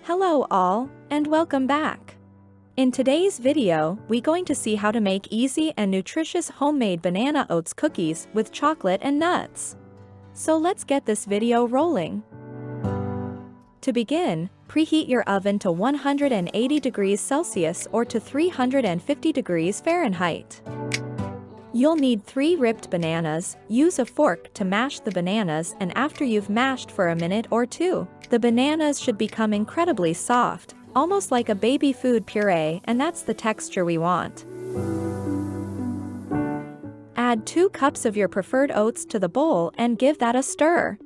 Hello all, and welcome back. In today's video, we're going to see how to make easy and nutritious homemade banana oats cookies with chocolate and nuts. So let's get this video rolling. To begin, preheat your oven to 180 degrees Celsius or to 350 degrees Fahrenheit. You'll need 3 ripped bananas. Use a fork to mash the bananas, and after you've mashed for a minute or two, the bananas should become incredibly soft, almost like a baby food puree, and that's the texture we want. Add 2 cups of your preferred oats to the bowl and give that a stir.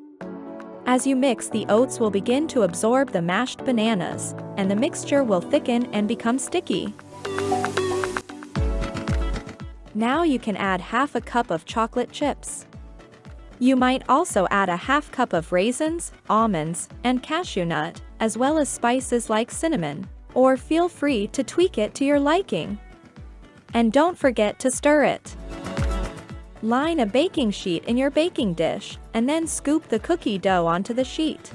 As you mix, the oats will begin to absorb the mashed bananas, and the mixture will thicken and become sticky. Now you can add half a cup of chocolate chips. You might also add a half cup of raisins, almonds, and cashew nut, as well as spices like cinnamon, or feel free to tweak it to your liking. And don't forget to stir it. Line a baking sheet in your baking dish, and then scoop the cookie dough onto the sheet.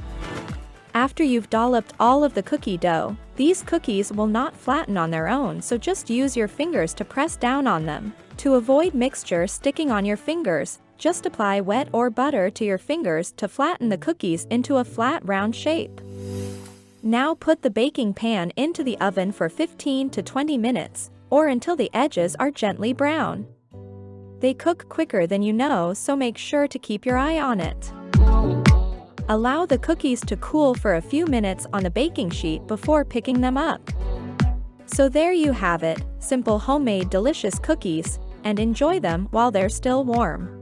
After you've dolloped all of the cookie dough, these cookies will not flatten on their own, so just use your fingers to press down on them. To avoid mixture sticking on your fingers, just apply wet or butter to your fingers to flatten the cookies into a flat round shape. Now put the baking pan into the oven for 15 to 20 minutes, or until the edges are gently brown. They cook quicker than you know, so make sure to keep your eye on it. Allow the cookies to cool for a few minutes on the baking sheet before picking them up. So there you have it, simple homemade delicious cookies, and enjoy them while they're still warm.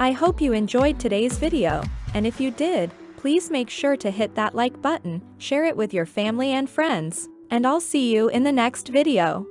I hope you enjoyed today's video, and if you did, please make sure to hit that like button, share it with your family and friends, and I'll see you in the next video.